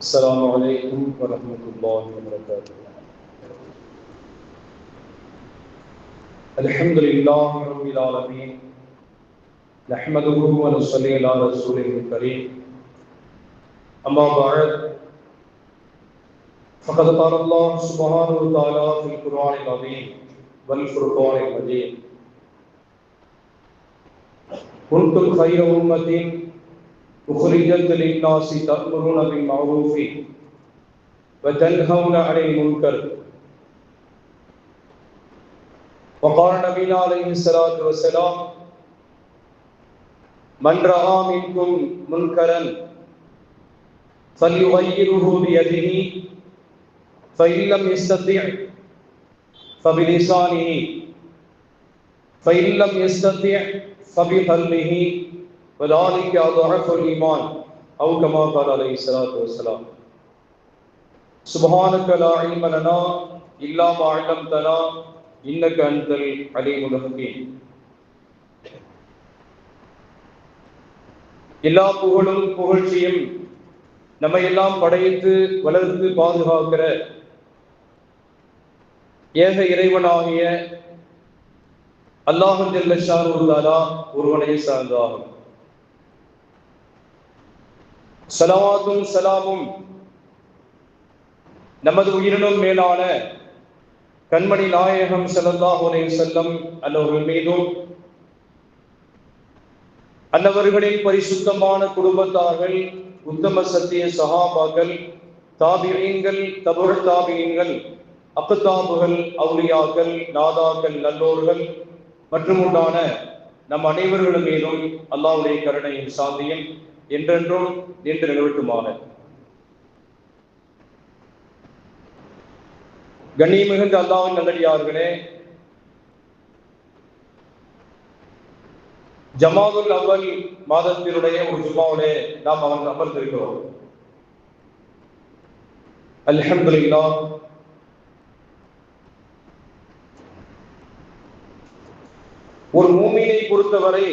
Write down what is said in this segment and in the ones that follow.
السلام عليكم ورحمة الله وبركاته. الحمد لله رب العالمين نحمده ونصلي على رسوله الكريم أما بعد فقد قال الله سبحانه وتعالى في القرآن العظيم والفرقان المجيد كنتم خير أمة أخرجت للناس تأمرون بالمعروف وتنهون عن المنكر وقال نبينا عليه الصلاة والسلام من رأى منكم منكرا فليغيره بيده فإن لم يستطع فبلسانه فإن لم يستطع فبقلبه وذلك أضعف الإيمان أو كما قال عليه الصلاة والسلام. سبحانك لا علم لنا إلا ما علمتنا إنك أنت العليم الحكيم. எல்லா புகழும் புகழ்ச்சியும் நம்மை எல்லாம் படைத்து வளர்த்து பாதுகாக்கிற ஏக இறைவனாகிய அல்லாஹ் ஜல்ல ஷானுஹு தஆலா ஒருவனை சார்ந்ததாகும். ஸலவாத்தும் ஸலாமும் நமது உயிரினும் மேலான கண்மணி நாயகம் ஸல்லல்லாஹு அலைஹி வஸல்லம் அன்னவர்கள் மீதும் அன்னவர்களின் பரிசுத்தமான குடும்பத்தார்கள், உத்தம சத்திய சஹாபாக்கள், தாபிஈன்கள், தபுஉ தாபிஈன்கள், அக்தாபுகள், அவுலியாக்கள், நாதாக்கள், நல்லோர்கள் மற்றும் உண்டான நம் அனைவர்களும் மீதும் அல்லாஹ்வுடைய கருணையும் சாந்தியும் என்றென்றும் நின்று நிலவட்டுமான. கண்ணியம் மிகுந்த அல்லாஹ்வின் நல்லடியார்களே, ஜமாதுல் அவ்வல் மாதத்தினுடைய ஒரு ஜும்மாவிலே நாம் அமர்ந்திருக்கிறோம். அல்ஹம்துலில்லாஹ். ஒரு மூமினை பொறுத்தவரை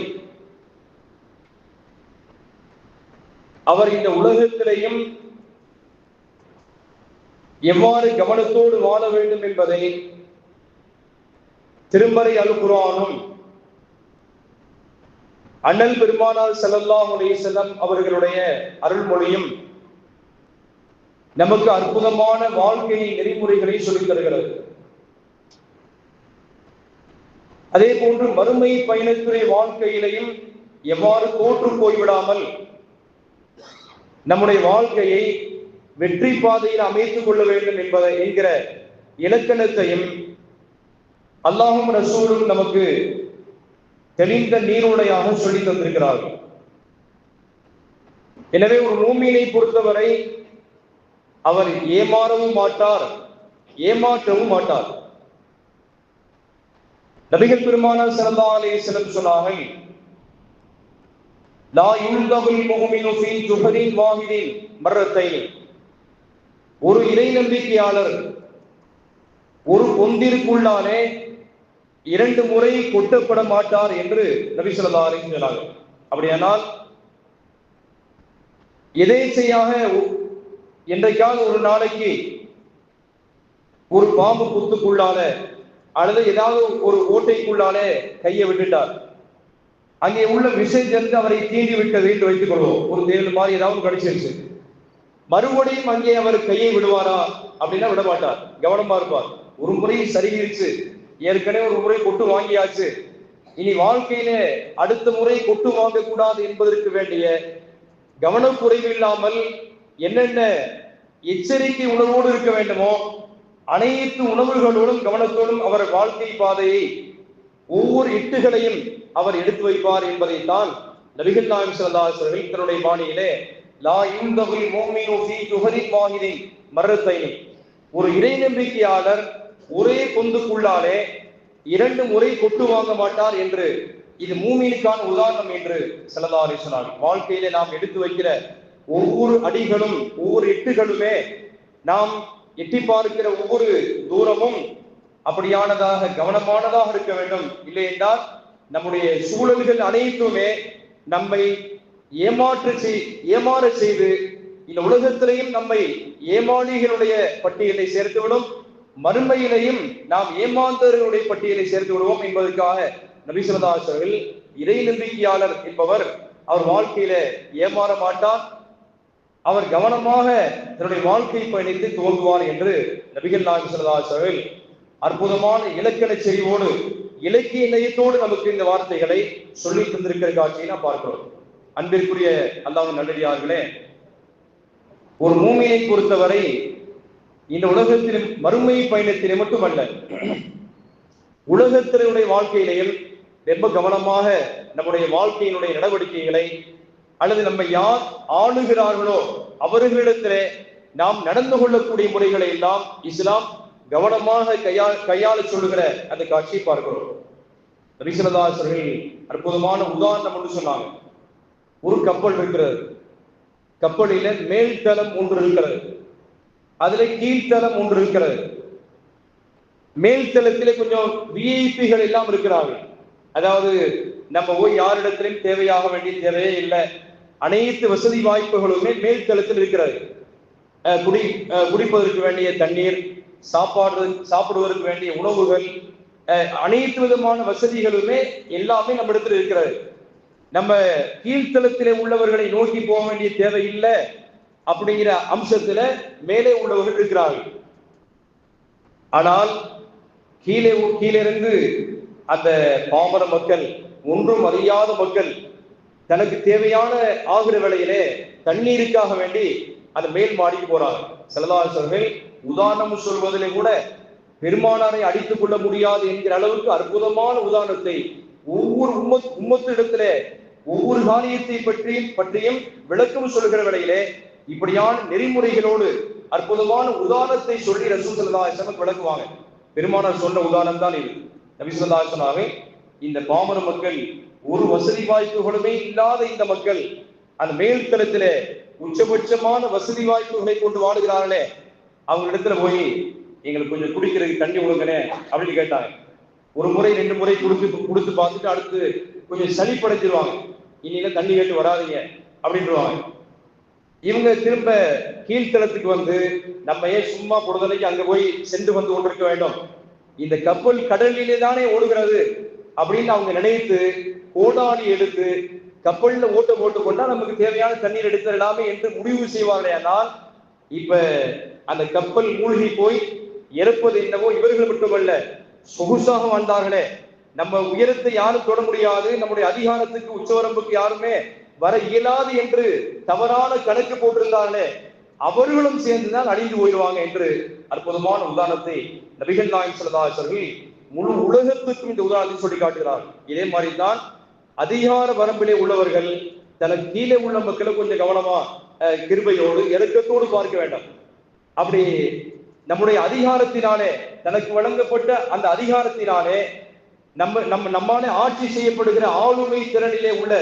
அவர் இந்த உலகத்திலேயும் எவ்வாறு கவனத்தோடு வாழ வேண்டும் என்பதை திருமறை அல் குர்ஆனும் அண்ணல் பெருமானார் ஸல்லல்லாஹு அலைஹி வஸல்லம் அவர்களுடைய அருள்மொழியும் நமக்கு அற்புதமான வாழ்க்கை நெறிமுறைகளை சொல்லித் தருகிறது. அதே போன்று மறுமை பயணத்துறை வாழ்க்கையிலையும் எவ்வாறு தோற்று போய்விடாமல் நம்முடைய வாழ்க்கையை வெற்றி பாதையில் அமைத்துக் கொள்ள வேண்டும் என்பதை என்கிற இலக்கணத்தையும் அல்லாஹும் ரசூலும் நமக்கு தெளிந்த நீரோடையாக சொல்லி தந்திருக்கிறார்கள். எனவே ஒரு மூமினை பொறுத்தவரை அவர் ஏமாறவும் மாட்டார், ஏமாற்றவும் மாட்டார். நபிகள் பெருமானார் ஸல்லல்லாஹு அலைஹி வஸல்லம் சொன்னார்கள், லா யுல்தகுல் முஃமினு ஃபீ ஜுஹரின் வாஹிதின் மர்ரத்தைன். ஒரு இறை நம்பிக்கையாளர் ஒரு பொந்திற்குள்ளானே 2 முறை கொட்டப்பட மாட்டார் என்று நபி ஸல்லல்லாஹு அலைஹி வஸல்லம் சொன்னார்கள். அப்படியானால் எதேச்சையாக என்றைக்காவது ஒரு நாளைக்கு ஒரு பாம்பு புத்துக்குள்ளான அல்லது ஏதாவது ஒரு ஓட்டைக்குள்ளாலே கையை விட்டுட்டார், அங்கே உள்ள விஷம் சென்று அவரை தீண்டி விட்டது என்று வைத்துக் கொள்வோம். ஒரு தேவல் மாதிரி ஏதாவது கடிச்சிருச்சு, மறுபடியும் அங்கே அவர் கையை விடுவாரா அப்படின்னா விட மாட்டார், கவனமா இருப்பார். ஒரு முறை சரிவிருச்சு, ஏற்கனவே ஒரு முறை கொட்டு வாங்கியாச்சு, இனி வாழ்க்கையில அடுத்த முறை கொட்டு வாங்க கூடாது என்பதற்கு வேண்டிய கவனக்குறைவு இல்லாமல் என்னென்ன எச்சரிக்கை உணர்வோடு இருக்க வேண்டுமோ அனைத்து உணவுகளோடும் கவனத்தோடும் அவர் வாழ்க்கை பாதையை ஒவ்வொரு எட்டுகளையும் அவர் எடுத்து வைப்பார் என்பதைத்தான் நபிகள் நாயகம் ஸல்லல்லாஹு அலைஹி வஸல்லம் தன்னுடைய பாணியிலே லா யுல்தகுல் முஃமினு ஃபீ ஜுஹரின் வாஹிதின் மர்ரத்தைன். ஒரு இறை நம்பிக்கையாளர் ஒரே பொந்துக்குள்ளாலே 2 முறை கொட்டு வாங்க மாட்டார் என்று, இது மூமினுக்கான உதாரணம் என்று ஸல்லல்லாஹு அலைஹி வஸல்லம். வாழ்க்கையிலே நாம் எடுத்து வைக்கிற ஒவ்வொரு அடிகளும் ஒவ்வொரு எட்டுகளுமே, நாம் எட்டி பார்க்கிற ஒவ்வொரு தூரமும் அப்படியானதாக கவனமானதாக இருக்க வேண்டும். இல்லை என்றால் நம்முடைய சூழல்கள் அனைத்துமே நம்மை ஏமாற செய்து இந்த உலகத்திலேயும் நம்மை ஏமாளிகளுடைய பட்டியலை சேர்த்துவிடும், மறுமையிலையும் நாம் ஏமாந்தவர்களுடைய பட்டியலை சேர்த்து விடுவோம் என்பதற்காக நபி ஸல்லல்லாஹு அலைஹி வஸல்லம் இறை நம்பிக்கையாளர் என்பவர் அவர் வாழ்க்கையில ஏமாற மாட்டார், அவர் கவனமாக தன்னுடைய வாழ்க்கை பயணித்து துவங்குவார் என்று நபிகள் நாயகம் ஸல்லல்லாஹு அலைஹி வஸல்லம் அற்புதமான இலக்கண செறிவோடு இலக்கிய நயத்தோடு நமக்கு இந்த வார்த்தைகளை சொல்லி தந்திருக்கிற காட்சியை நாம் பார்க்கிறோம். அன்பிற்குரிய அல்லாஹ்வின் நல்லடியார்களே, ஒரு மூமினை பொறுத்தவரை இந்த உலகத்திலும் மறுமை பயணத்திலே மட்டுமல்ல, உலகத்தினுடைய வாழ்க்கையிலேயும் ரொம்ப கவனமாக நம்முடைய வாழ்க்கையினுடைய நடவடிக்கைகளை அல்லது நம்மை யார் ஆளுகிறார்களோ அவர்களிடத்திலே நாம் நடந்து கொள்ளக்கூடிய முறைகளை எல்லாம் இஸ்லாம் கவனமாக கையாள சொல்லுகிற அந்த காட்சியை பார்க்கிறோம். நபி ஸல்லல்லாஹு அலைஹி வஸல்லம் அற்புதமான உதாரணம் ஒன்று சொன்னாங்க. ஒரு கப்பல் இருக்கிறது, கப்பலில மேல்தளம் ஒன்று இருக்கிறது, அதுல கீழ்த்தளம் ஒன்று இருக்கிறது. மேல்தளத்திலே கொஞ்சம் விஐபிகள் எல்லாம் இருக்கிறார்கள். அதாவது நம்ம போய் யாரிடத்திலும் தேவையாக வேண்டிய தேவையே இல்லை, அனைத்து வசதி வாய்ப்புகளுமே மேல்தளத்தில் இருக்கிறது. குடிப்பதற்கு வேண்டிய தண்ணீர், சாப்பிடுவதற்கு வேண்டிய உணவுகள், அனைத்து விதமான வசதிகளுமே எல்லாமே நம்ம இடத்துல இருக்கிறது. நம்ம கீழ்த்தளத்திலே உள்ளவர்களை நோக்கி போக வேண்டிய தேவை இல்லை அப்படிங்கிற அம்சத்துல மேலே உள்ளவர்கள் இருக்கிறார்கள். ஆனால் கீழிருந்து அந்த பாமர மக்கள், ஒன்றும் அறியாத மக்கள் தனக்கு தேவையான ஆகிற வேளையிலே தண்ணீருக்காக வேண்டி அந்த மேல் மாடிக்கு போறாங்க. ஸல்லல்லாஹு அலைஹி வஸல்லம் உதாரணம் சொல்வதிலே கூட பெருமானாரை அடித்துக் கொள்ள முடியாது என்கிற அளவுக்கு அற்புதமான உதாரணத்தை ஒவ்வொரு உம்மத்திடத்திலே ஒவ்வொரு காரியத்தை பற்றியும் விளக்கம் சொல்கிற வேளையிலே இப்படியான நெறிமுறைகளோடு அற்புதமான உதாரணத்தை சொல்லி ரசூல் ஸல்லல்லாஹு அலைஹி வஸல்லம் விளக்குவாங்க. பெருமானார் சொன்ன உதாரணம் தான் இது. நபி ஸல்லல்லாஹு அலைஹி வஸல்லம் இந்த பாமர மக்கள், ஒரு வசதி வாய்ப்புகளுமே இல்லாத இந்த மக்கள் அந்த மேல்தளத்திலே உச்சபட்சமான வசதி வாய்ப்புகளை கொண்டு வாழுகிறார்களே, அவங்க இடத்துல போய் எங்களுக்கு கொஞ்சம் குடிக்கிறதுக்கு தண்ணி கொடுங்கனே அப்படின்னு கேட்டாங்க. ஒரு முறை 2 முறை கொடுத்து பார்த்துட்டு அடுத்து கொஞ்சம் சளி படைச்சிருவாங்க, இனியில தண்ணி கேட்டு வராதிங்க அப்படின்ட்டுருவாங்க. இவங்க திரும்ப கீழ்த்தளத்துக்கு வந்து நம்ம ஏன் சும்மா பொழுதனைக்கு அங்க போய் சென்று வந்து கொண்டிருக்க வேண்டும், இந்த கப்பல் கடலிலே தானே ஓடுகிறது அப்படின்னு அவங்க நினைத்து கோடாலி எடுத்து கப்பல்ல ஓட்ட போட்டு கொண்டா நமக்கு தேவையான தண்ணீர் எடுத்துடலாமே என்று முடிவு செய்வார்களே. ஆனால் இப்ப அந்த கப்பல் மூழ்கி போய் இறப்பது என்னவோ இவர்கள் மட்டுமல்ல, சொகுசாக வாழ்ந்தார்களே, நம்ம உயரத்தை யாரும் தொட முடியாது, நம்முடைய அதிகாரத்துக்கு உச்சவரம்புக்கு யாருமே வர இயலாது என்று தவறான கணக்கு போட்டிருந்தார்களே, அவர்களும் சேர்ந்துதான் அழிந்து போயிடுவாங்க என்று அற்புதமான உதாரணத்தை நபிகள் நாயகம் ஸல்லல்லாஹு அலைஹி வஸல்லம் முழு உலகத்துக்கும் இந்த உதாரணத்தை சொல்லி காட்டுகிறார். இதே மாதிரி தான் அதிகார வரம்பிலே உள்ளவர்கள் தனக்கு கீழே உள்ள மக்களை கொஞ்சம் கவனமா கிருபையோடு இரக்கத்தோடு பார்க்க வேண்டும். அப்படி நம்முடைய அதிகாரத்தினாலே, தனக்கு வழங்கப்பட்ட அந்த அதிகாரத்தினாலே நம்மாலே ஆட்சி செய்யப்படுகிற ஆளுமை திறனிலே உள்ள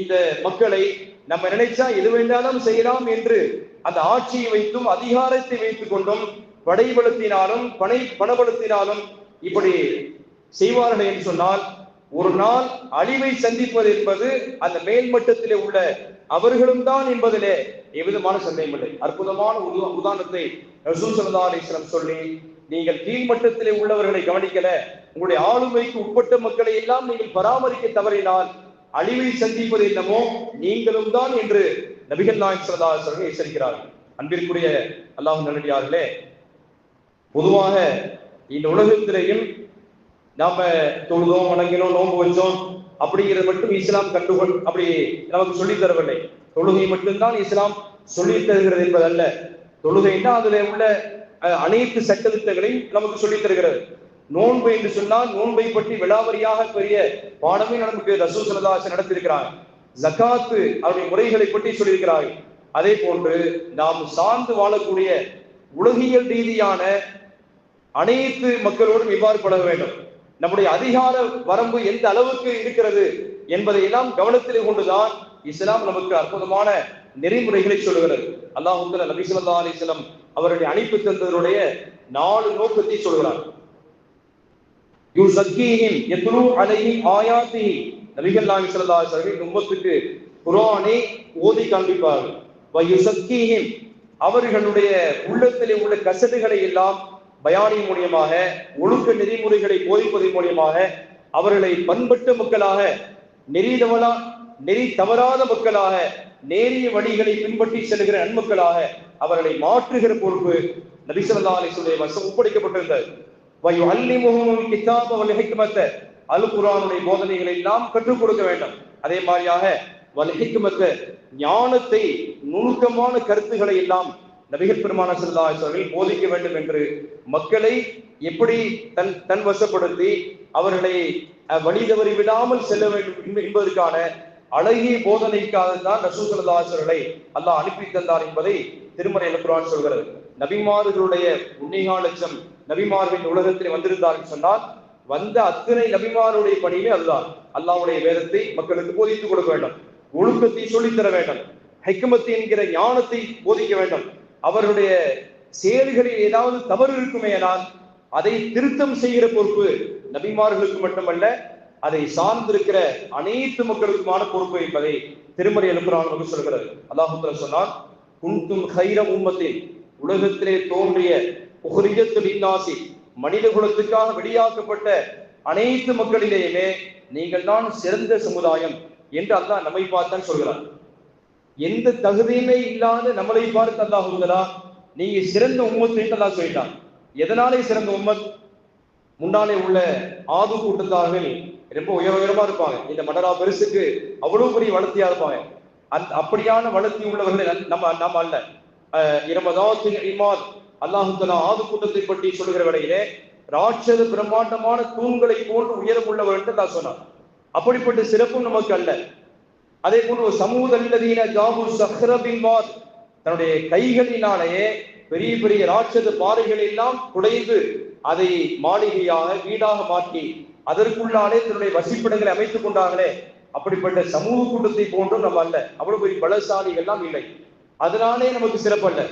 இந்த மக்களை நம்ம நினைச்சா எது வேண்டாலும் செய்யலாம் என்று அந்த ஆட்சியை வைத்தும் அதிகாரத்தை வைத்துக் கொண்டும் படைபலத்தினாலும் பணபலத்தினாலும் இப்படி செய்வார்கள் என்று சொன்னால் ஒரு நாள் அழிவை சந்திப்பது என்பது அந்த மேல்மட்டத்திலே உள்ள அவர்களும் தான் என்பதிலே எவ்விதமான சந்தேகம் இல்லை. அற்புதமான உதாரணத்தை ரசூல் ஸல்லல்லாஹு அலைஹி வஸல்லம் சொல்லி, நீங்கள் கீழ்மட்டத்திலே உள்ளவர்களை கவனிக்கல, உங்களுடைய ஆளுமைக்கு உட்பட்ட மக்களை எல்லாம் நீங்கள் பராமரிக்க தவறினால் அழிவை சந்திப்பது என்னமோ நீங்களும் தான் என்று நபிகள் நாயகம் ஸல்லல்லாஹு அலைஹி வஸல்லம் எச்சரிக்கிறார்கள். அன்பிற்குரிய அல்லாஹ்வின் நல்லடியார்களே, பொதுவாக இந்த உலகத்திலேயும் நாம தொழுதோம், வணங்கினோம், நோன்பு வச்சோம் அப்படிங்கிறது மட்டும் இஸ்லாம் அப்படி நமக்கு சொல்லித் தரவில்லை. தொழுகை மட்டும்தான் இஸ்லாம் சொல்லித் தருகிறது என்பதல்ல. தொழுகைன்னா அதுல உள்ள அனைத்து சட்டத்திட்டங்களையும் நமக்கு சொல்லித் தருகிறது. நோன்பு என்று சொன்னால் நோன்பை பற்றி விலாவரியாக பெரிய பாடமே நமக்கு ரசூல் ஸல்லல்லாஹு அலைஹி வஸல்லம் நடத்தியிருக்கிறாங்க. ஜகாத்து அவருடைய முறைகளை பற்றி சொல்லியிருக்கிறார்கள். அதே போன்று நாம் சார்ந்து வாழக்கூடிய உலகியல் ரீதியான அனைத்து மக்களோடும் இவ்வாறு பழக வேண்டும். நம்முடைய அதிகார வரம்பு எந்த அளவுக்கு இருக்கிறது என்பதை எல்லாம் கவனத்தில் கொண்டுதான் இஸ்லாம் நமக்கு அற்புதமான நெறிமுறைகளை சொல்லுகிறது. அல்லாஹ் நபி ஸல்லல்லாஹு அலைஹி வஸல்லம் அவருடைய அழைப்பு தந்ததனுடைய 4 நோக்கத்தை சொல்கிறார். யுஸக்கீஹிம் யத்லூ அலைஹிம் ஆயாத்திஹி, நபிகள் நாயகம் ஸல்லல்லாஹு அலைஹி வஸல்லம் உம்மத்துக்கு குர்ஆனை ஓதி காண்பிப்பார்கள். வயுசக்கீஹிம், அவர்களுடைய உள்ளத்திலே உள்ள கசடுகளை எல்லாம் பயானின் மூலியமாக, ஒழுக்க நெறிமுறைகளை போதிப்பதன் மூலியமாக அவர்களை பண்பட்ட மக்களாக, நெறி தவறாத மக்களாக, நேரிய வழிகளை பின்பற்றி செல்கிற நன்மக்களாக அவர்களை மாற்றுகிற பொறுப்பு நபி ஸல்லல்லாஹு அலைஹி வஸல்லம் ஒப்படைக்கப்பட்டிருந்தது. வயுஅல்லிமுஹுல் கிதாப வல் ஹிக்மத, அல் குர்ஆனுடைய போதனைகளை எல்லாம் கற்றுக் கொடுக்க வேண்டும். அதே மாதிரியாக வல் ஹிக்மத, ஞானத்தை, நுணுக்கமான கருத்துக்களை எல்லாம் நபிகள் பெருமானார் ஸல்லல்லாஹு அலைஹி வஸல்லம் போதிக்க வேண்டும் என்று மக்களை எப்படி தன் வசப்படுத்தி அவர்களை வழி தவறி விடாமல் செல்ல வேண்டும் என்பதற்கான அழகிய போதனைக்காகத்தான் ரசூல் ஸல்லல்லாஹு அலைஹி வஸல்லம் அல்லாஹ் அனுப்பி தந்தார் என்பதை திருமறை குர்ஆன் சொல்கிறது. நபிமார்களுடைய 1.25 லட்சம் நபிமார்கள் உலகத்தில் வந்திருந்தார்கள் சொன்னால், வந்த அத்தனை நபிமாருடைய பணியுமே அதுதான். அல்லாஹ்வுடைய வேதத்தை மக்களுக்கு போதித்துக் கொடுக்க வேண்டும், ஒழுக்கத்தை சொல்லித்தர வேண்டும், ஹிக்மத் என்கிற ஞானத்தை போதிக்க வேண்டும். அவர்களுடைய செயல்களில் ஏதாவது தவறு இருக்குமேனால் அதை திருத்தம் செய்கிற பொறுப்பு நபிமார்களுக்கு மட்டுமல்ல, அதை சார்ந்திருக்கிற அனைத்து மக்களுக்குமான பொறுப்பு என்பதை திருமறை குர்ஆன் சொல்கிறது. அல்லாஹ் தஆலா சொன்னான், குன்தும் கைர உம்மத்தின், உலகத்திலே தோன்றிய உஹ்ரிஜத்துல் லின்னாசி, மனித குலத்துக்காக வெளியாக்கப்பட்ட அனைத்து மக்களிலேயுமே நீங்கள் தான் சிறந்த சமுதாயம் என்று அல்லாஹ் நம்மை பார்த்தான் சொல்கிறார். எந்த தகுதியுமே இல்லாத நம்மளை பார்த்து அல்லாஹ் தஆலா நீங்க சிறந்த உம்மத் என்று அல்லாஹ் சொல்லிட்டான். எதனாலே சிறந்த உம்மத்? முன்னாலே உள்ள ஆது கூட்டத்தார்கள் ரொம்ப உயரமா இருப்பாங்க. இந்த மடரா பெருசுக்கு அவ்வளவு பெரிய வளர்த்தியா இருப்பாங்க. அப்படியான வளர்த்தி உள்ளவர்கள் நம்ம அல்ல. இரமதாத்தின் இமாத், அல்லாஹ் தஆலா ஆது கூட்டத்தை பற்றி சொல்லுகிற வேளையிலே ராட்சத பிரம்மாண்டமான தூண்களை போன்று உயரம் உள்ளவர் என்று தான் சொன்னார். அப்படிப்பட்ட சிறப்பும் நமக்கு அல்ல. அதே போன்று சமூதல்லதீன ஜாபு ஸஹ்ர பில் வாத், தன்னுடைய கைகளினாலேயே பெரிய பெரிய ராட்சத பாறைகள் எல்லாம் குடைந்து அதை மாளிகையாக, வீடாக மாற்றி அதற்குள்ளாலே தன்னுடைய வசிப்பிடங்களை அமைத்துக் கொண்டார்களே, அப்படிப்பட்ட சமூக கூட்டத்தை போன்றும் நம்ம அல்ல. அவ்வளவு பெரிய பலசாலிகள் எல்லாம் இல்லை. அதனாலே நமக்கு சிறப்பல்ல.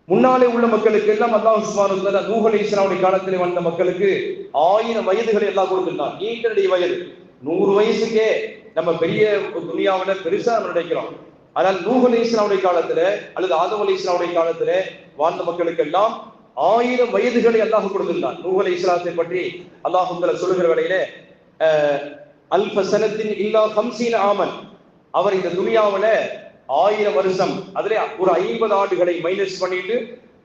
முன்னாலே உள்ள மக்களுக்கு எல்லாம் அல்லாஹ் சுப்ஹானஹு வ தஆலா நூஹ் அலைஹிஸ்ஸலாமுடைய காலத்தில் வந்த மக்களுக்கு 1000 வயதுகளை எல்லாம் கொடுத்திருந்தான். நீண்ட வயது, 100 வயசுக்கே நம்ம பெரிய துனியாவில பெருசா நம்ம நினைக்கிறோம். ஆனால் நூஹ் அலைஹிஸ்ஸலாமுடைய காலத்துல அல்லது ஆதம் அலைஹிஸ்ஸலாமுடைய காலத்துல வாழ்ந்த மக்களுக்கு எல்லாம் 1000 வயதுகளை அல்லாஹ் கொடுத்திருந்தான். நூஹ் அலைஹிஸ்ஸலாத்தை பற்றி அல்லாஹ் தஆலா சொல்லுகிற வேளையிலே அல்ஃப ஸனத்தின் இல்லா 50 ஆமன், அவர் இந்த துனியாவில 1000 வருஷம், அதுல ஒரு 50 ஆண்டுகளை மைனஸ் பண்ணிட்டு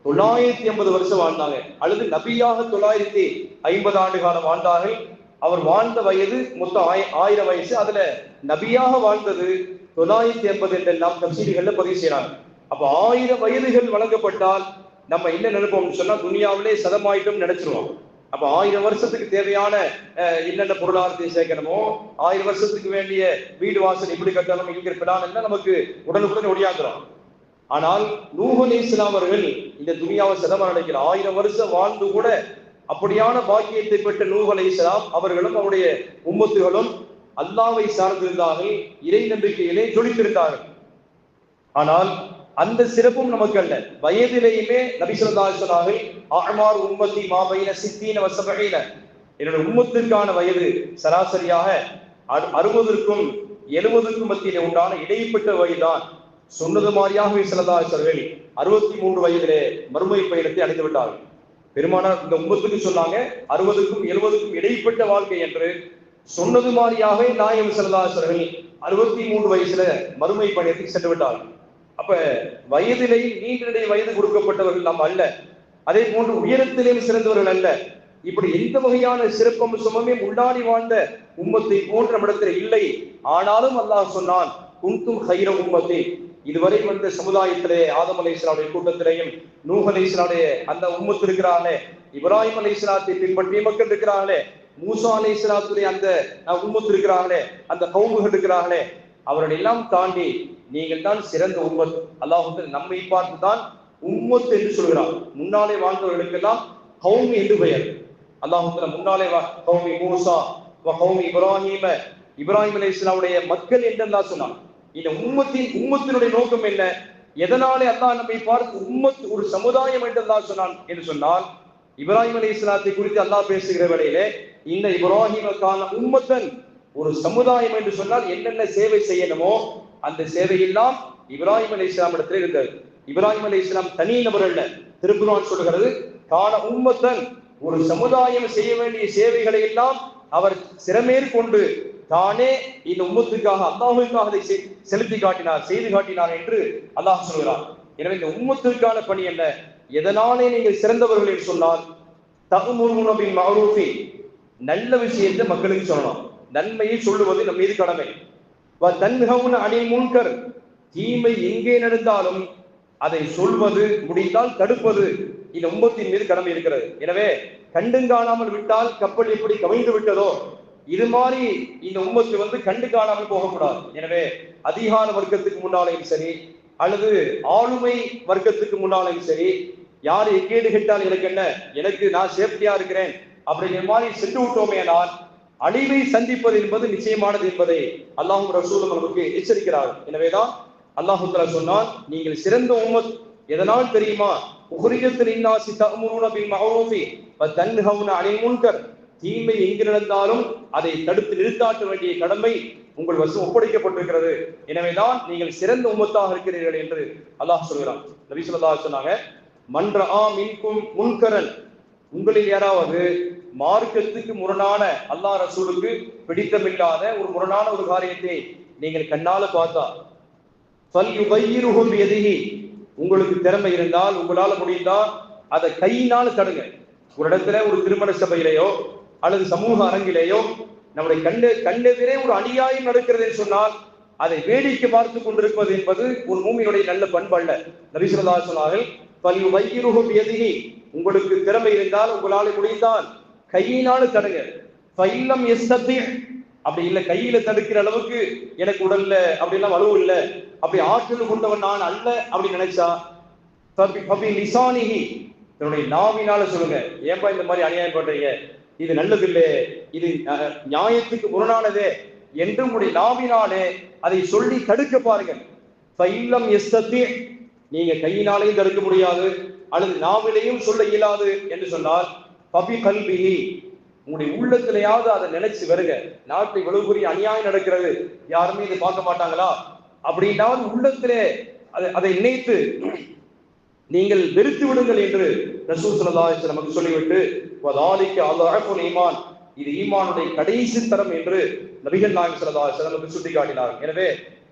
950 வருஷம் வாழ்ந்தாங்க. அல்லது நபியாக 950 ஆண்டு காலம் வாழ்ந்தார்கள். அவர் வாழ்ந்த வயது மொத்தம் 1000 வயசு. அதுல நபியாக வாழ்ந்தது 980 என்றெல்லாம் தஃசீர்கள்ல பதிவு செய்யறாங்க. அப்ப 1000 வயதுகள் வழங்கப்பட்டால் நம்ம என்ன நினைப்போம்னு சொன்னா, துனியாவிலே சதமாயிட்டும் நினைச்சிருவோம். அப்ப 1000 வருஷத்துக்கு தேவையான என்னென்ன பொருளாதாரத்தை சேர்க்கணுமோ, 1000 வருஷத்துக்கு வேண்டிய வீடு வாசல் இப்படி கட்டணும், இங்கிற பிளான் எல்லாம் நமக்கு உடனுக்குடன் ஒடியாக்குறோம். ஆனால் நூஹ் அலைஹிஸ்ஸலாம் அவர்கள் இந்த துனியாவை சதமா நினைக்கிற 1000 வருஷம் வாழ்ந்து கூட அப்படியான பாக்கியத்தை பெற்ற நூஹ் அலைஹிஸ்ஸலாம் அவர்களும் அவருடைய உம்மத்துகளும் அல்லாஹ்வை சார்ந்திருந்தார்கள், இறை நம்பிக்கையிலே ஜொலித்திருந்தார்கள். ஆனால் அந்த சிறப்பும் நமக்கு அல்ல. வயதிலேயுமே நபி ஸல்லல்லாஹு அலைஹி வஸல்லம் அஅமார் உம்மத்தி மா பைன 60 வ 70, என்னுடைய உம்மத்திற்கான வயது சராசரியாக 60க்கும் 70க்கும் மத்தியிலே உண்டான இடைப்பட்ட வயதுதான். சொன்னது மாதிரியாகவே ஸல்லல்லாஹு அலைஹி வஸல்லம் 63 வயதிலே மறுமை பயணத்தை அடைந்து விட்டார்கள். பெருமானார் இந்த உம்மத்துக்கு சொன்னாங்க 60க்கும் 70க்கும் இடைப்பட்ட வாழ்க்கை என்று. சொன்னது மாதிரியாகவே நாயகம் ஸல்லல்லாஹு அலைஹி வஸல்லம் 63 வயசுல மறுமை பயணத்துக்கு சென்று விட்டார்கள். அப்ப வயதிலேயும் நீண்ட வயது கொடுக்கப்பட்டவர்கள் நாம் அல்ல. அதே போன்று உயரத்திலேயும் சிறந்தவர்கள் அல்ல. இப்படி எந்த வகையான சிறப்பம்சமுமே முன்னாடி வாழ்ந்த உம்மத்தை போன்ற நம்மிடத்தில் இல்லை. ஆனாலும் அல்லாஹ் சொன்னான், குன்தும் கைர உம்மத்தி, இதுவரை வந்த சமுதாயத்திலே ஆதம் அலைஹிஸ்ஸலாமுடைய கூட்டத்திலேயும் நூஹ் அலைஹிஸ்ஸலாமுடைய அந்த உம்மத்து இருக்கிறாங்களே, இப்ராஹிம் அலைஹிஸ்ஸலாத்தை பின்பற்றிய மக்கள் இருக்கிறாங்களே, மூசா அலைஹிஸ்ஸலாத்துடைய அந்த உம்மத்து இருக்கிறாங்களே, அந்த கௌமுகள் இருக்கிறாங்களே, அவர்கள் எல்லாம் தாண்டி நீங்கள் தான் சிறந்த உம்மத். அல்லாஹ் நம்மை பார்த்து தான் உம்மத் என்று சொல்கிறார். முன்னாலே வாழ்ந்தவர்களுக்கெல்லாம் கௌமி என்று பெயர். அல்லாஹ் முன்னாலே கௌமி மூசா கௌமி இப்ராஹிம் அலைஹிஸ்ஸலாமுடைய மக்கள் என்று அல்லாஹ் சொன்னான். இந்த உம்மத்தினுடைய நோக்கம் என்ன? எதனாலே அல்லாஹ் நம்மை பார்த்து உம்மத் ஒரு சமுதாயம் என்று அல்லாஹ் சொன்னான் என்று சொன்னால், இப்ராஹிம் அலைஹிஸ்ஸலாத்தை குறித்து அல்லாஹ் பேசுகிற வேளையிலே இந்த இப்ராஹிமுக்கான உம்மத்தன் ஒரு சமுதாயம் என்று சொன்னால் என்னென்ன சேவை செய்யணுமோ அந்த சேவையெல்லாம் இப்ராஹிம் அலைஹிஸ்ஸலாம் இடத்துல இருந்தது. இப்ராஹிம் அலைஹிஸ்ஸலாம் தனி நபர் அல்ல. திருக்குர்ஆன் சொல்கிறது கான உம்மத்தன், ஒரு சமுதாயம் செய்ய வேண்டிய சேவைகளை எல்லாம் அவர் சிறமேற்கொண்டு தானே இந்த உம்மத்துக்காக அல்லாஹ்வுக்காக அதை செலுத்தி காட்டினார், செய்து காட்டினார் என்று அல்லாஹ் சொல்கிறார். எனவே இந்த உம்மத்திற்கான பணி என்ன? எதனாலே நீங்கள் சிறந்தவர்கள் என்று சொன்னால் தஅமுருன பில் மஅரூஃபி, நல்ல விஷயத்தை மக்களுக்கு சொல்லணும், நன்மையை சொல்லுவது நம் மீது கடமை. வ தன்ஹவுன அனில் முன்கர், தீமை எங்கே நடந்தாலும் அதை சொல்வது, முடிந்தால் தடுப்பது இந்த உம்மத்தின் மீது கடமை இருக்கிறது. எனவே கண்டும் காணாமல் விட்டால் கப்பல் எப்படி கவிழ்ந்து விட்டதோ இது மாதிரி இந்த உம்மத்து கண்டு காணாமல் போகக்கூடாது. எனவே அதிகார வர்க்கத்துக்கு முன்னாலேயும் சரி அல்லது ஆளுமை வர்க்கத்துக்கு முன்னாலேயும் சரி, யார் எக்கேடு கேட்டால் எனக்கு என்ன, எனக்கு நான் சேஃப்டியா இருக்கிறேன் அப்படிங்கிற மாதிரி சென்று விட்டோமேனால் அழிவை சந்திப்பது என்பது நிச்சயமானது என்பதை அல்லாஹ்வும் ரசூலும் நமக்கு எச்சரிக்கிறார். எனவேதான் அல்லாஹ் தஆலா சொன்னான், நீங்கள் சிறந்த உம்மத் எதனால் தெரியுமா? உஹ்ரிஜத் லின்னாஸி தஅமுருன பில் மஅரூஃபி வ தன்ஹவுன அனில் முன்கர், தீமை எங்கு நடந்தாலும் அதை தடுத்து நிறுத்தாட்ட வேண்டிய கடமை உங்கள் வசம் ஒப்படைக்கப்பட்டிருக்கிறது. எனவேதான் நீங்கள் சிறந்த உம்மத்தாக இருக்கிறீர்கள் என்று அல்லாஹ் சொல்கிறான். நபி ஸல்லல்லாஹு அலைஹி சொன்னாங்க, மன் ரஆ மின்கும் முன்கரன், உங்களில் யாராவது மார்க்கத்துக்கு முரணான, அல்லாஹ் ரசூலுக்கு பிடித்தமில்லாத ஒரு முரணான ஒரு காரியத்தை நீங்கள் கண்ணால பார்த்தா, ஃபல்யுகையிருஹு பியதிஹி, உங்களுக்கு திறமை இருந்தால், உங்களால முடிந்தால் அதை கையினால் தடுங்க. ஒரு இடத்துல ஒரு திருமண சபையிலேயோ அல்லது சமூக அரங்கிலேயோ நம்முடைய கண்ணெதிரே ஒரு அநியாயம் நடக்கிறது என்று சொன்னால் அதை வேடிக்கை பார்த்து கொண்டிருப்பது என்பது ஒரு மூமினுடைய நல்ல பண்பு அல்ல. நபி ஸல்லல்லாஹு அலைஹி வஸல்லம் ஃபல்யுகையிருஹு பியதிஹி, உங்களுக்கு திறமை இருந்தால், உங்களால முடிந்தால் கையினால் தடுங்க. ஃபைல்லம் யஸ்ததி, அப்படி இல்லை கையில தடுக்கிற அளவுக்கு எனக்கு உடல்ல அப்படி எல்லாம் வலு இல்லை, அப்படி ஆற்றல் கொண்டவன் நான் அல்ல அப்படி நினைச்சா ஃபபி லிசானிஹி, தன்னுடைய நாவினால சொல்லுங்க, ஏன்பா இந்த மாதிரி அநியாயம் பண்றீங்க, இது நல்லதில்லை, இது நியாயத்துக்கு முரணானதே என்று உங்களுடைய நாவினாலே அதை சொல்லி தடுக்க பாருங்கள். ஃபைல்லம் யஸ்ததி, நீங்க கையினாலையும் தடுக்க முடியாது அல்லது நாவிலையும் சொல்ல இயலாது என்று சொன்னால் ஃபபி கல்பிஹி, உங்களுடைய உள்ளத்திலேயாவது அதை நினைச்சு வருங்க. நாட்டை வலுபுரிய அநியாயம் நடக்கிறது, யாருமே இதை பார்க்க மாட்டாங்களா அப்படின்னாவது உள்ளத்திலே அதை நினைத்து நீங்கள் வெறுத்து விடுங்கள் என்று ரசூல் ஸல்லல்லாஹு அலைஹி வஸல்லம் நமக்கு சொல்லிவிட்டு, வதாலிக அல்லாஹுல் ஈமான், இது ஈமானுடைய கடைசி தரம் என்று நபிகள் நாயகம் ஸல்லல்லாஹு அலைஹி வஸல்லம் நமக்கு சுட்டிக்காட்டினார். எனவே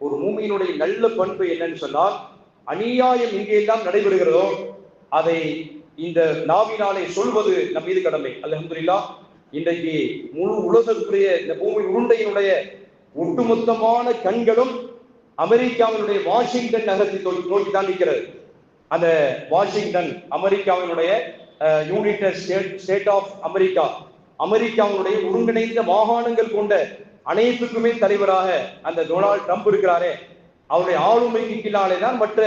ஒரு மூமியினுடைய நல்ல பண்பு என்னன்னு சொன்னால், அநியாயம் எங்கெல்லாம் நடைபெறுகிறதோ அதை இந்த நாவினாலே சொல்வது நம் மீது கடமை. அல்ஹம்துலில்லாஹ், இன்றைக்கு முழு உலகத்துடைய இந்த பூமி உருண்டையினுடைய ஒட்டுமொத்தமான கண்களும் அமெரிக்காவினுடைய வாஷிங்டன் நகரத்தை நோக்கி தான் நிற்கிறது. அந்த வாஷிங்டன் அமெரிக்காவினுடைய யுனைடெட் ஸ்டேட் ஆஃப் அமெரிக்கா, அமெரிக்காவினுடைய ஒருங்கிணைந்த மாகாணங்கள் கொண்ட அனைத்துக்குமே தலைவராக அந்த டொனால்ட் ட்ரம்ப் இருக்கிறாரே, அவருடைய ஆளுமைக்கு கீழாலே தான் மற்ற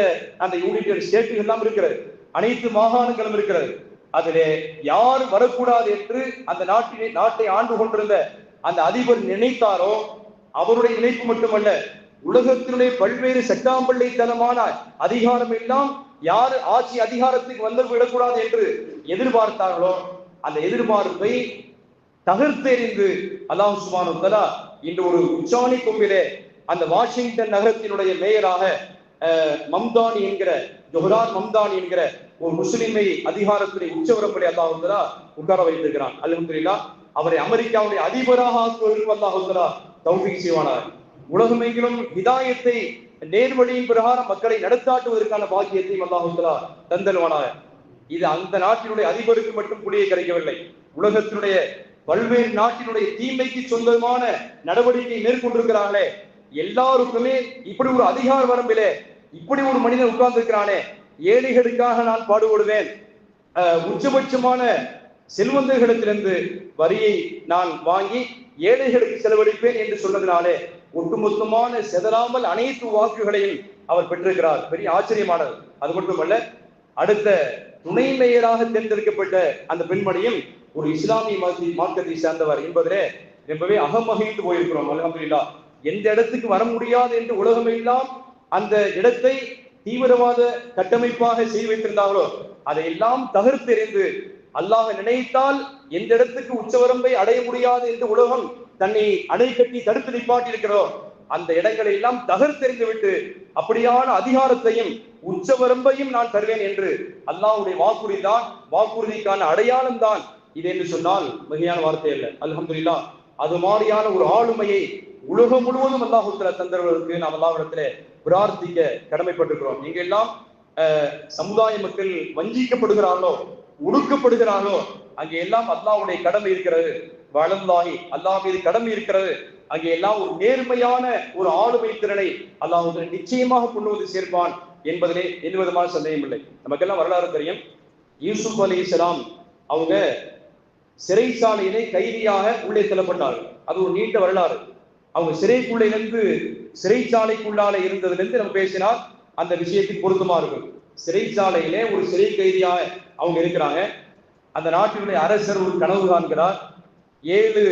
அந்த யுனைடெட் ஸ்டேட்டுகள் எல்லாம் இருக்கிறது, அனைத்து மாகாணங்களும் இருக்கிறது. அதிலே யார் வரக்கூடாது என்று அந்த நாட்டை ஆண்டு கொண்டிருந்த அந்த அதிபர் நினைத்தாரோ, அவருடைய நினைப்பு மட்டுமல்ல, உலகத்தினுடைய பல்வேறு சட்டாம்பள்ளைத்தனமான அதிகாரம் எல்லாம் யார் ஆட்சி அதிகாரத்துக்கு வந்து விடக்கூடாது என்று எதிர்பார்த்தார்களோ, அந்த எதிர்பார்ப்பை தகர்த்தெறிந்து அல்லாஹ் சுப்ஹானஹு வ தஆலா இன்று ஒரு உச்சாணி கொம்பிலே அந்த வாஷிங்டன் நகரத்தினுடைய மேயராக மம்தானி என்கிற ஜொஹரான் மம்தானி என்கிற ஒரு முஸ்லிமை அதிகாரத்துடைய உச்சவரப்படி அல்லாஹ் தஆலா உட்கார வைத்திருக்கிறான். அல்ஹம்துலில்லாஹ், அவரை அமெரிக்காவுடைய அதிபராக ஆக்குவதற்கு அல்லாஹ் தஆலா தௌஃபீக் செய்வானாக. உலகமெங்கிலும் ஹிதாயத்தை நேர்வழியின் பிரகாரம் மக்களை நடத்தாட்டுவதற்கான பாக்கியத்தையும் அல்லாஹ் தஆலா தந்தல்வானாக. இது அந்த நாட்டினுடைய அதிபருக்கு மட்டும் புளியை கரைக்கவில்லை, உலகத்தினுடைய பல்வேறு நாட்டினுடைய தீமைக்கு சொந்தமான நடவடிக்கை மேற்கொண்டிருக்கிறார்களே எல்லாருக்குமே இப்படி ஒரு அதிகார வரம்பிலே இப்படி ஒரு மனிதன் உட்கார்ந்து இருக்கிறானே, ஏழைகளுக்காக நான் பாடுபடுவேன், உச்சபட்சமான செல்வந்தர்களிடத்திலிருந்து வரியை நான் வாங்கி ஏழைகளுக்கு செலவழிப்பேன் என்று சொன்னதினாலே ஒட்டுமொத்தமான செதறாமல் அனைத்து வாக்குகளையும் அவர் பெற்றிருக்கிறார். பெரிய ஆச்சரியமானது. அது மட்டுமல்ல, அடுத்த துணை மேயராக தேர்ந்தெடுக்கப்பட்ட அந்த பெண்மணியும் ஒரு இஸ்லாமிய மார்க்கத்தை சேர்ந்தவர் என்பதிலே ரொம்பவே அகமகிழ்ந்து போயிருக்கிறோம். அல்ஹம்துலில்லாஹ், எந்த இடத்துக்கு வர முடியாது என்று உலகமெல்லாம் அந்த இடத்தை தீவிரவாத கட்டமைப்பாக செய்து வைத்திருந்தார்களோ அதையெல்லாம் தகர்த்தெறிந்து அல்லாஹ் நினைத்தால் எந்த இடத்துக்கு உச்சவரம்பை அடைய முடியாது என்று உலகம் தன்னை அணை கட்டி தடுத்து நிப்பாட்டி இருக்கிறதோ அந்த இடங்களை எல்லாம் தகர்த்தெறிந்து விட்டு அப்படியான அதிகாரத்தையும் உச்சவரம்பையும் நான் தருவேன் என்று அல்லாஹ்வுடைய வாக்குறுதிக்கான அடையாளம் தான் இது என்று சொன்னால் மிகையான வார்த்தை அல்ல. அல்ஹம்துலில்லாஹ், அது மாதிரியான ஒரு ஆளுமையை உலகம் முழுவதும் அல்லாஹ் தந்தவர்களுக்கு நாம் அல்லாஹ்விடத்திலே பிரார்த்திக்க கடமைப்பட்டிருக்கிறோம். எங்கெல்லாம் சமுதாய மக்கள் வஞ்சிக்கப்படுகிறார்களோ, ஒடுக்கப்படுகிறார்களோ, அங்கே எல்லாம் அல்லாஹ்வுடைய கடமை இருக்கிறது. வலல்லாஹி, அல்லாஹ் மீது கடமை இருக்கிறது. அங்கே எல்லாம் ஒரு நேர்மையான ஒரு ஆளுமை திறனை அல்லாஹ் நிச்சயமாக கொண்டு வந்து சேர்ப்பான் என்பதிலே எந்த விதமான சந்தேகம் இல்லை. நமக்கெல்லாம் வரலாறு தெரியும். யூசுப் அலைஹிஸ்ஸலாம் அவங்க சிறைச்சாலையிலே கைதியாக உள்ளே செல்லப்பட்டார்கள். அது ஒரு நீண்ட வரலாறு. அவங்க சிறைக்குள்ளிலிருந்து சிறைச்சாலைக்குள்ளால இருந்ததிலிருந்து நம்ம பேசினால் அந்த விஷயத்துக்கு பொருத்தமா இருக்கும். சிறைச்சாலையிலே ஒரு சிறை கைதியாக அவங்க இருக்கிறாங்க. அந்த நாட்டினுடைய அரசர் ஒரு கனவு காண்கிறார். 7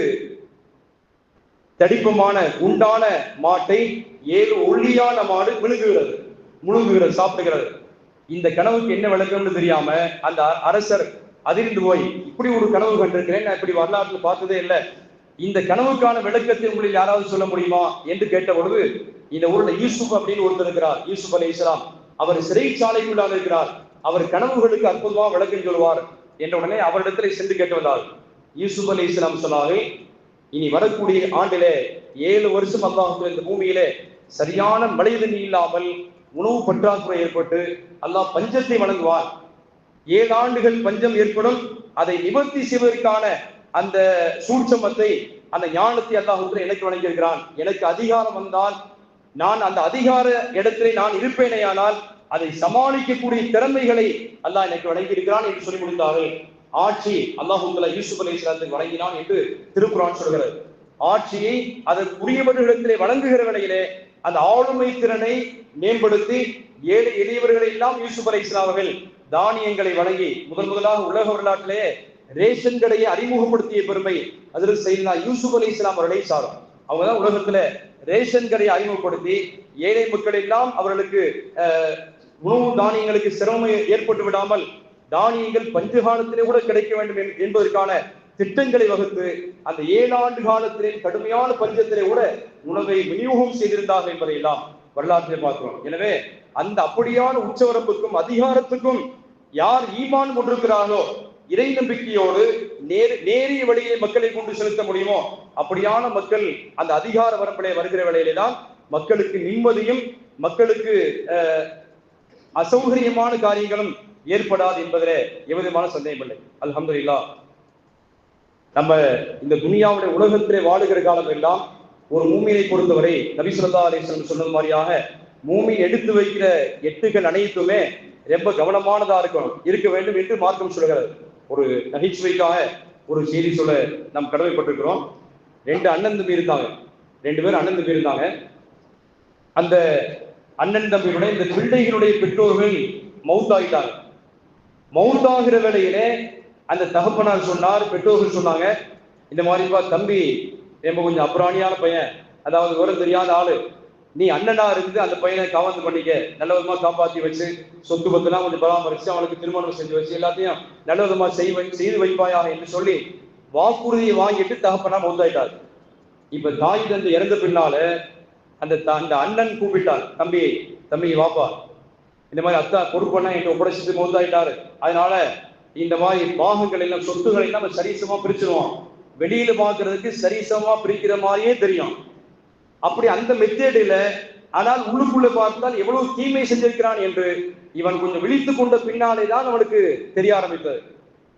தடிப்பமான குண்டான மாட்டை 7 ஒல்லியான மாடு முழுங்குகிறது, சாப்பிடுகிறது. இந்த கனவுக்கு என்ன விளக்கம்னு தெரியாம அந்த அரசர் அதிர்ந்து போய், இப்படி ஒரு கனவு கண்டிருக்கிறேன், நான் இப்படி வரலாற்றில் பார்த்ததே இல்லை, இந்த கனவுக்கான விளக்கத்தை உங்களில் யாராவது சொல்ல முடியுமா என்று கேட்ட பொழுது, இந்த ஊர்ல யூசுப் அப்படின்னு ஒருத்தர் இருக்கிறார், யூசுப் அலைஹிஸ்ஸலாம். அவர் சிறைச்சாலைக்குள்ளாக இருக்கிறார். அவர் கனவுகளுக்கு அற்புதமா விளக்கம் சொல்வார் என்ற உடனே அவரிடத்தில் சென்று கேட்டு வந்தார். யூசுப் அலைஹிஸ்ஸலாம் சொன்னார்கள், இனி வரக்கூடிய ஆண்டிலே 7 வருஷம் அல்லாஹ் இந்த பூமியிலே சரியான மழை தண்ணி இல்லாமல் உணவு பற்றாக்குறை ஏற்பட்டு அல்லாஹ் பஞ்சத்தை வழங்குவார். 7 ஆண்டுகள் பஞ்சம் ஏற்படும். அதை நிவர்த்தி செய்வதற்கான அந்த சூட்சமத்தை, அந்த ஞானத்தை அல்லாஹ் எனக்கு வழங்கியிருக்கிறான். எனக்கு அதிகாரம் வந்தால், நான் அந்த அதிகார இடத்திலே நான் இருப்பேனேயானால் அதை சமாளிக்கக்கூடிய திறமைகளை அல்லாஹ் எனக்கு வழங்கியிருக்கிறான் என்று சொல்லி முடித்தார்கள். ஆட்சி அல்லாஹ் யூசுப் அலைஹிஸ்ஸலாத்துக்கு வழங்கினான் என்று திருக்குர்ஆன் சொல்கிறது. ஆட்சியை அதற்குரியவர்களிடத்திலே வழங்குகிற வேளையிலே அந்த ஆளுமை திறனை மேம்படுத்தி ஏழை எளியவர்களை எல்லாம் யூசுப் அலைஹிஸ்ஸலாம் அவர்கள் தானியங்களை வழங்கி முதலாக உலக வரலாற்றிலே ரேஷன் கடையை அறிமுகப்படுத்திய பெருமை அதில் செய்தா யூசுப் அலைஹிஸ்ஸலாம் அவர்களை சாரும். அவங்கதான் உலகத்துல ரேஷன் கடையை அறிமுகப்படுத்தி ஏழை மக்கள் எல்லாம் அவர்களுக்கு உணவு தானியங்களுக்கு சிரமம் ஏற்பட்டு விடாமல் தானியங்கள் பஞ்சகாலத்திலே கூட கிடைக்க வேண்டும் என்பதற்கான திட்டங்களை வகுத்து அந்த 7 ஆண்டு காலத்திலே கடுமையான பஞ்சத்திலே கூட உணவை விநியோகம் செய்திருந்தார்கள் என்பதை எல்லாம் வரலாற்றிலே பார்க்கிறோம். எனவே அந்த அப்படியான உச்சவரம்புக்கும் அதிகாரத்துக்கும் யார் ஈமான் கொண்டிருக்கிறார்களோ, இறை நம்பிக்கையோடு நேரிய வழியை மக்களை கொண்டு செலுத்த முடியுமோ, அப்படியான மக்கள் அந்த அதிகார வரம்பிலே வருகிற வேளையிலே தான் மக்களுக்கு நிம்மதியும் மக்களுக்கு அசௌகரியமான காரியங்களும் ஏற்படாது என்பதிலே எவ்விதமான சந்தேகம் இல்லை. அல்ஹம்துலில்லாஹ், நம்ம இந்த துனியாவுடைய உலகத்திலே வாழுகிற காலம் எல்லாம் ஒரு மூமினை பொறுத்தவரை நபி ஸல்லல்லாஹு அலைஹி வஸல்லம் சொன்னது மாதிரியாக மூமின் எடுத்து வைக்கிற எட்டுகள் அனைத்துமே ரொம்ப கவனமானதா இருக்க வேண்டும் என்று மார்க்கம் சொல்கிறது. ஒரு நகைச்சுவைக்காக ஒரு செய்தி சொல்ல நாம் கடமைப்பட்டிருக்கிறோம். 2 அண்ணன் தம்பி இருந்தாங்க. 2 பேர் அண்ணன் தம்பி இருந்தாங்க. அந்த அண்ணன் தம்பியுடைய இந்த பிள்ளைகளுடைய பெற்றோர்கள் மௌத்தாகிட்டாங்க. மௌத்தாகிற வேளையிலே அந்த தகப்பனார் சொன்னார், பெற்றோர்கள் சொன்னாங்க, இந்த மாதிரிப்பா தம்பி ரொம்ப கொஞ்சம் அப்புறாணியான பையன், அதாவது விவரம் தெரியாத ஆளு, நீ அண்ணனா இருந்து அந்த பையனை காவந்து பண்ணிக்க, நல்ல விதமா காப்பாற்றி வச்சு சொத்து பத்துலாம் கொஞ்சம் பராமரிச்சு அவனுக்கு திருமணம் செஞ்சு வச்சு எல்லாத்தையும் நல்ல விதமா செய்து வைப்பாயாக என்று சொல்லி வாக்குறுதியை வாங்கிட்டு தகப்பனா மௌத்தாயிட்டார். இப்ப தாய் தந்தை இறந்த பின்னால அந்த அண்ணன் கூப்பிட்டார், தம்பி வாப்பா, இந்த மாதிரி அத்தா பொறுப்பண்ணா எங்க உடைச்சிட்டு மௌத்தாயிட்டாரு, அதனால இந்த மாதிரி பாகங்கள் எல்லாம் சொத்துக்களை எல்லாம் நம்ம சரிசமா பிரிச்சிருவோம், வெளியில பாக்குறதுக்கு சரிசமா பிரிக்கிற மாதிரியே தெரியும், அப்படி அந்த மெத்தேடில, ஆனால் உள்ளுக்குள்ள பார்த்தால் எவ்வளவு தீமை செஞ்சிருக்கிறான் என்று இவன் கொஞ்சம் விழித்து கொண்ட பின்னாலே தான் அவனுக்கு தெரிய ஆரம்பித்தது.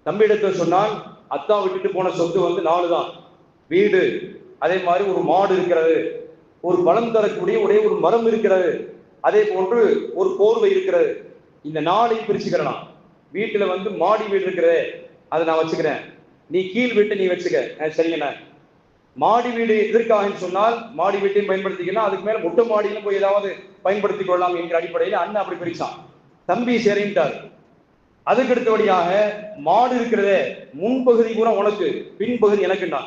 தம்பியிடத்தில் சொன்னால், அத்தா விட்டுட்டு போன சொத்து 4 தான், வீடு, அதே மாதிரி ஒரு மாடு இருக்கிறது, ஒரு பலம் தரக்கூடிய ஒரு மரம் இருக்கிறது, அதே போன்று ஒரு போர்வை இருக்கிறது, இந்த 4ஐயும் பிரிச்சுக்கிறேன். வீட்டுல மாடி வீடு இருக்கிறது, அதை நான் வச்சுக்கிறேன், நீ கீழ் வீட்டை நீ வச்சுக்க. சரிங்கண்ணா. மாடி வீடு எதற்காக சொன்னால், மாடி வீட்டையும் பயன்படுத்திக்கலாம், அதுக்கு மேல மொட்டை மாடியிலும் போய் ஏதாவது பயன்படுத்திக் கொள்ளலாம் என்கிற அடிப்படையில் அண்ணன் அப்படி பிரிச்சான். தம்பி சரின்ட்டார். அதுக்கு அடுத்தபடியாக மாடு இருக்கிறதே, முன்பகுதி கூட உனக்கு, பின்பகுதி எனக்குன்னா,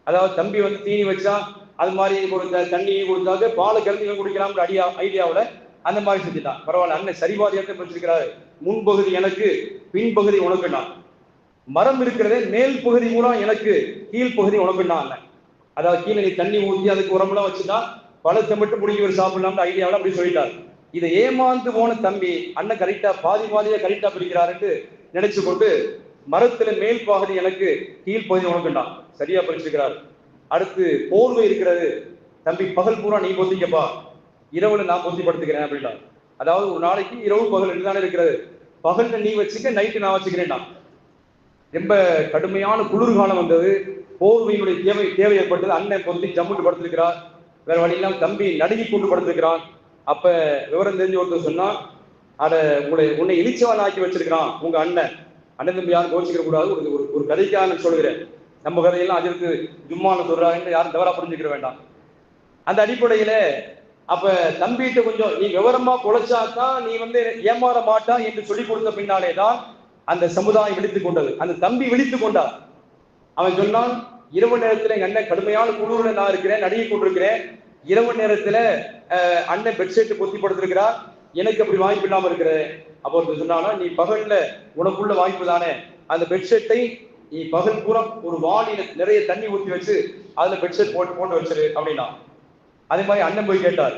அதாவது தம்பி தீனி வச்சா அது மாதிரி கொடுத்த தண்ணியை கொடுத்தாக்க பாலை கலந்து குடிக்கலாம் ஐடியாவில் அந்த மாதிரி செஞ்சுட்டான். பரவாயில்ல, அண்ணன் சரிவாதியாக பிரிச்சிருக்கிறாரு, முன்பகுதி எனக்கு, பின்பகுதி உனக்குன்னா. மரம் இருக்கிறதே, மேல் பகுதி கூட எனக்கு, கீழ்ப்பகுதி உனக்குன்னா அண்ணன். அதாவது கீழே நீ தண்ணி ஊற்றி அதுக்கு உரம்லாம் வச்சுட்டா பழத்தை மட்டும் முடிஞ்சு ஒரு சாப்பிடலாம்னு ஐடியாவில் அப்படி சொல்லிட்டார். இதை ஏமாந்து போன தம்பி அண்ணன் கரெக்டா பாதியா கரெக்டா பிரிக்கிறாருன்னு நினைச்சு கொண்டு மரத்துல மேல் பகுதி எனக்கு கீழ் பகுதி உனக்குண்டான் சரியா பிரிச்சிருக்கிறார். அடுத்து போர்வை இருக்கிறது, தம்பி பகல் பூரா நீ பொத்திக்கப்பா, இரவுல நான் பொத்தி படுத்துக்கிறேன் அப்படின்னா. அதாவது ஒரு நாளைக்கு இரவு பகல் தானே இருக்கிறது, பகல்ல நீ வச்சுக்க, நைட்டு நான் வச்சுக்கிறேன்டா. ரொம்ப கடுமையான குளிர்காலம் வந்தது, போர்வையினுடைய தேவை ஏற்பட்டது. அண்ணன் பொத்தி ஜம்முட்டு படுத்திருக்கிறார், வேற வழி இல்லாம தம்பி நடுங்கி கொண்டு படுத்திருக்கிறான். அப்ப விவரம் தெரிஞ்சு ஒருத்தர் சொன்னா, உன்னை இழிச்சவன் ஆக்கி வச்சிருக்கிறான் உங்க அண்ணன். அண்ணன் தம்பி யாரும் கோச்சிக்கிற கூடாது, ஒரு கதைக்காக நான் சொல்கிறேன். நம்ம கதையெல்லாம் அதற்கு ஜும்மான சொல்றாங்க, யாரும் தவறா புரிஞ்சுக்கிற வேண்டாம். அந்த அடிப்படையில அப்ப தம்பிகிட்ட கொஞ்சம் நீ விவரமா பொழைச்சாதான் நீ ஏமாற மாட்டா என்று சொல்லிக் கொடுத்த பின்னாலே தான் அந்த சமுதாயம் விழித்துக் கொண்டது. அந்த தம்பி விழித்துக் கொண்டார். அவன் சொன்னான், இரவு நேரத்துல எங்க அண்ணன் கடுமையான குழுவுல நான் இருக்கிறேன், நடுங்கி கொண்டிருக்கிறேன். இரவு நேரத்துல அண்ணன் பெட்ஷீட் பொத்தி படுத்திருக்கிறார், எனக்கு அப்படி வாய்ப்பு இல்லாம இருக்கிறேன். அப்போ சொன்னானா, நீ பகல்ல உனக்குள்ள வாய்ப்பு தானே, அந்த பெட்ஷீட்டை நீ பகல் பூரா ஒரு வாளியில நிறைய தண்ணி ஊற்றி வச்சு அதுல பெட்ஷீட் போட்டு வச்சிரு அப்படின்னா. அதே மாதிரி அண்ணன் போய் கேட்டார்,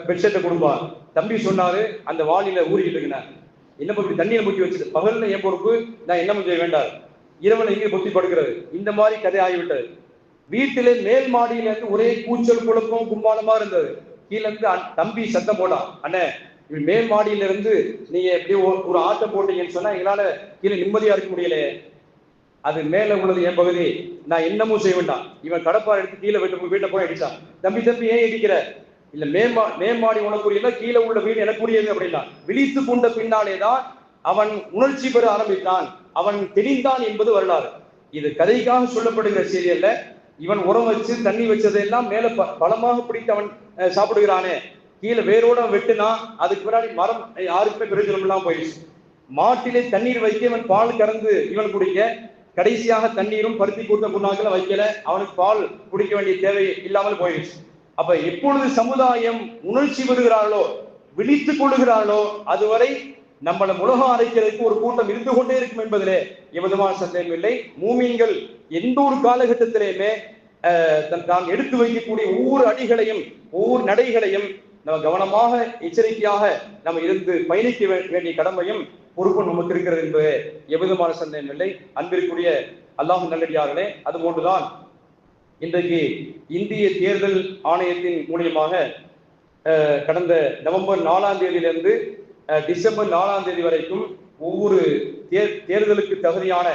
பெட்ஷீட்டை கொடுப்பான். தம்பி சொன்னாரு, அந்த வாளியில ஊறிக்கிட்டு இருக்கேன், என்ன இப்படி தண்ணியில முக்கி வச்சுட்டு, பகல்ல என் பொறுப்பு, நான் என்ன செய்ய வேண்டாம், இரவனை இங்கே பொத்தி படுக்கிறது. இந்த மாதிரி கதை ஆகிவிட்டது. வீட்டிலே மேல் மாடியில இருந்து ஒரே கூச்சல் குழப்பம் கும்பாலமா இருந்தது. கீழே இருந்து தம்பி சத்தம் போடான், அண்ணே மேல் மாடியில இருந்து நீங்க எப்படி ஒரு ஆட்டம் போட்டீங்கன்னு சொன்னா எங்களால கீழே நிம்மதியா இருக்க முடியல, அது மேல உள்ளது என் பகுதி, நான் என்னமும் செய்ய வேண்டாம். இவன் கடப்பாறை எடுத்து கீழே வீட்டை போய் அடிச்சான். தம்பி ஏன் இடிக்கிற, இல்ல மேம்மாடி உனக்குரியல, கீழே உள்ள வீடு எனக்குரியது அப்படின்னா. விழித்து கொண்ட பின்னாலேதான் அவன் உணர்ச்சி பெற ஆரம்பித்தான், அவன் தெரிந்தான் என்பது வரலாறு. இது கதைக்காக சொல்லப்படுகிற செய்தி அல்ல. இவன் உரம் வச்சு தண்ணி வச்சதெல்லாம் மேல பலமாக பிடித்து அவன் சாப்பிடுகிறானே, கீழே வேரோட வெட்டுனா அதுக்கு பின்னாடி மரம் யாருக்குமே பிரயோஜனம் இல்லாம போயிடுச்சு. மாட்டிலே தண்ணீர் வைக்க இவன் பால் கறந்து இவன் குடிக்க, கடைசியாக தண்ணீரும் பருத்தி கூட்ட புண்ணாக்களை வைக்கல, அவனுக்கு பால் குடிக்க வேண்டிய தேவை இல்லாமல் போயிடுச்சு. அப்ப எப்பொழுது சமுதாயம் உணர்ச்சி பெறுகிறார்களோ, விழித்துக் கொள்ளுகிறார்களோ, அதுவரை நம்மளை உலகம் அரைக்கிறதுக்கு ஒரு கூட்டம் இருந்து கொண்டே இருக்கும் என்பதிலே எவ்விதமான சந்தேகம் இல்லை. மூமீன்கள் எந்த ஒரு காலகட்டத்திலேயுமே தான் எடுத்து வைக்கக்கூடிய ஒவ்வொரு அடிகளையும் ஒவ்வொரு நடைகளையும் நம்ம கவனமாக எச்சரிக்கையாக நம்ம இருந்து பயணிக்க வேண்டிய கடமையும் பொறுப்பு நமக்கு இருக்கிறது என்பது எவ்விதமான சந்தேகம் இல்லை. அன்பிற்குரிய அல்லாஹ் நல்லடியார்களே, அது போன்றுதான் இன்றைக்கு இந்திய தேர்தல் ஆணையத்தின் மூலியமாக கடந்த நவம்பர் 4ஆம் தேதியிலிருந்து டிசம்பர் 4ஆம் தேதி வரைக்கும் ஒவ்வொரு தேர்தலுக்கு தகுதியான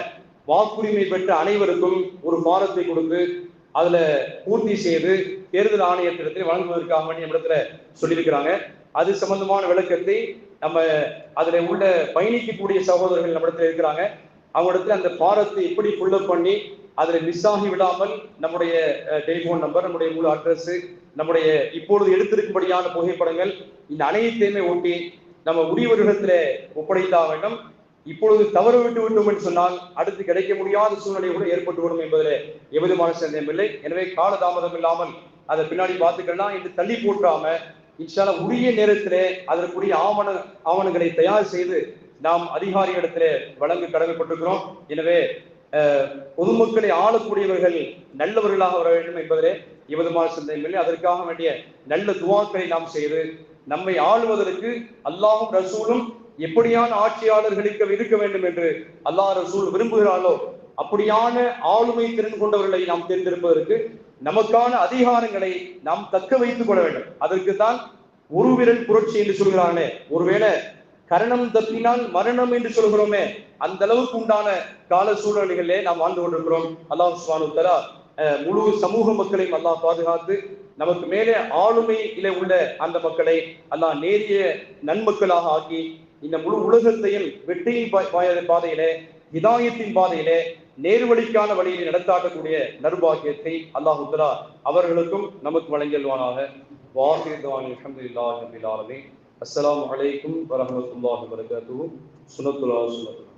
வாக்குரிமை பெற்ற அனைவருக்கும் ஒரு பாரத்தை கொடுத்து அதுல பூர்த்தி செய்து தேர்தல் ஆணையத்திடத்தில் வழங்குவதற்காக வேண்டிய இடத்துல சொல்லியிருக்கிறாங்க. அது சம்பந்தமான விளக்கத்தை நம்ம அதுல உள்ள பயணிக்கக்கூடிய சகோதரர்கள் நம்ம இடத்துல இருக்கிறாங்க. அவங்க இடத்துல அந்த பாரத்தை எப்படி புல்லப் பண்ணி அதுல மிஸ் ஆகி விடாமல் நம்முடைய டெலிபோன் நம்பர், நம்முடைய முழு அட்ரஸ், நம்முடைய இப்பொழுது எடுத்திருக்கும்படியான புகைப்படங்கள், இந்த அனைத்தையுமே ஒட்டி நம்ம உரியவர்களிடத்துல ஒப்படைத்தாக வேண்டும். இப்பொழுது தவறு விட்டு விட்டோம் என்று சொன்னால் அடுத்து கிடைக்க முடியாத சூழ்நிலை கூட ஏற்பட்டுவிடும் என்பதில் எவ்விதமான சந்தேகம் இல்லை. எனவே காலதாமதம் இல்லாமல் அதை பின்னாடி பார்த்துக்கலாம் என்று தள்ளி போற்றாம இன்ஷா அல்லாஹ் உரிய நேரத்திலே அதற்குரிய ஆவணங்களை தயார் செய்து நாம் அதிகாரிகளிடத்திலே வழங்க கடமைப்பட்டிருக்கிறோம். எனவே பொதுமக்களை ஆளக்கூடியவர்கள் நல்லவர்களாக வர வேண்டும் என்பதிலே எவ்விதமான சந்தேகம் இல்லை. அதற்காக வேண்டிய நல்ல துவாக்களை நாம் செய்து நம்மை ஆளுவதற்கு அல்லாஹும் ரசூலும் எப்படியான ஆட்சியாளர்களுக்கு இருக்க வேண்டும் என்று அல்லாஹ் ரசூல் விரும்புகிறார்களோ அப்படியான ஆளுமை திறன் கொண்டவர்களை நாம் தேர்ந்தெடுப்பதற்கு நமக்கான அதிகாரங்களை நாம் தக்க வைத்துக் கொள்ள வேண்டும். அதற்கு தான் ஒரு விரல் புரட்சி என்று சொல்கிறானே, ஒருவேளை கரணம் தப்பினால் மரணம் என்று சொல்கிறோமே, அந்த அளவுக்கு உண்டான கால சூழ்நிலைகளிலே நாம் வாழ்ந்து கொண்டிருக்கிறோம். அல்லாஹ் சுப்ஹானஹு வ தஆலா முழு சமூக மக்களையும் அல்லாஹ் பாதுகாத்து நமக்கு மேலே ஆளுமையிலே உள்ள அந்த மக்களை அல்லாஹ் நேரிய நன்மக்களாக ஆக்கி இந்த முழு உலகத்தையும் வெற்றியின் பாதையிலே, ஹிதாயத்தின் பாதையிலே, நேர்வழிக்கான வழியில் நடத்தாட்டக்கூடிய நற்பாக்கியத்தை அல்லாஹ் தஆலா அவர்களுக்கும் நமக்கு வழங்கியல்வானாக. வாஹிர் தவானி அல்ஹம்துலில்லாஹி ரப்பில் ஆலமீன். அஸ்ஸலாமு அலைக்கும் வரஹ்மத்துல்லாஹி வபரகாத்துஹு. சுன்னத்துல்லாஹி சுன்னத்துல்லாஹி.